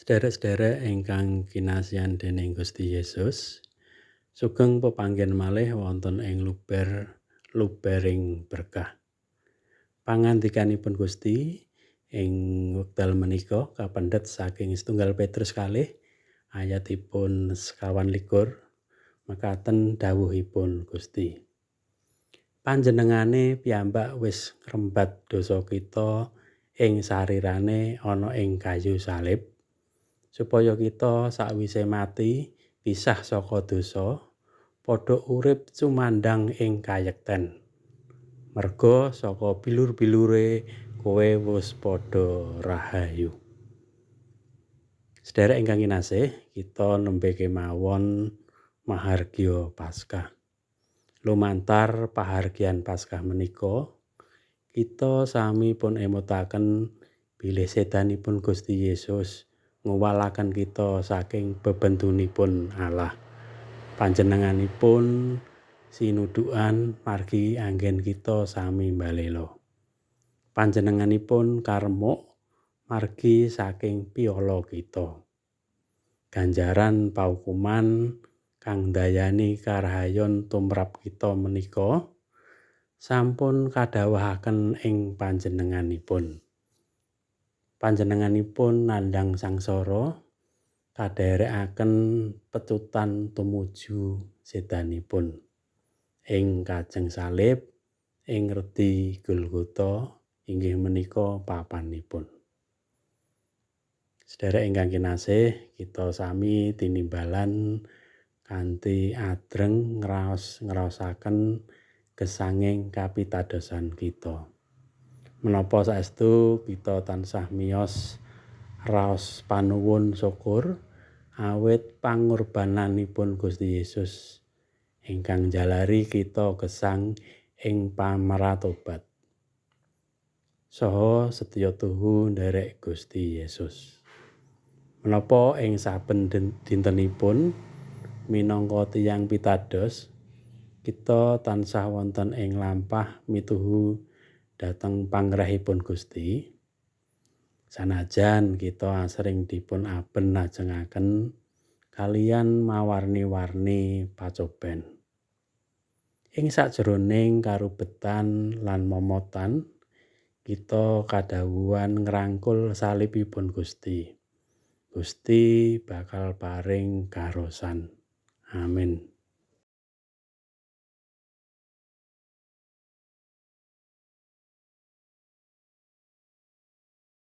Sederek-sederek ingkang kinasihan dening Gusti Yesus, sugeng pepanggen malih wonten ing lubering berkah. Pangandikanipun Gusti ing wekdal menika kapendhet saking setunggal Petrus kalih ayatipun 51 mekaten dawuhipun Gusti. Panjenengane piyambak wis ngrembat dosa kita ing sarirane ana ing kayu salib, supaya kita sakwise mati pisah saka dosa, padha urip cumandang ing kayekten. Merga saka bilur-bilure kowe wis padha rahayu. Sedherek ingkang kinasih, kita nembe kemawon mahargya Paskah. Lumantar pahargyan Paskah menika, kita sami pun emutaken bilih sedanipun Gusti Yesus nguwalaken kita saking bebentunipun Allah. Panjenenganipun sinudukan margi anggen kita sami mbalela. Panjenenganipun karmuk margi saking piyala kita. Ganjaran paukuman kang ndayani karahayon tumrap kita menika sampun kadhawuhaken ing panjenenganipun. Panjenenganipun nandhang sangsara kadherekaken pecutan tumuju sedanipun ing kajeng salib ing redi Golgota inggih menika papanipun. Sedherek ingkang kinasih, kita sami tinimbalan kanthi adreng ngraosaken gesanging kapitadosan kita. Menapa saestu kita tansah miyos raos panuwun syukur awit pangorbananipun Gusti Yesus ingkang njalari kita gesang ing pamratobat. Saha setya tuhu nderek Gusti Yesus. Menapa ing saben dintenipun minangka tiyang pitados kita tansah wonten ing lampah mituhu dhateng panggrahipun Gusti. Sanajan kita asring dipun aben lajengaken kaliyan mawarni-warni pacoben. Ing sakjroning karubetan lan momotan kita kadhawuhan ngrangkul salibipun Gusti. Gusti bakal paring karosan. Amin.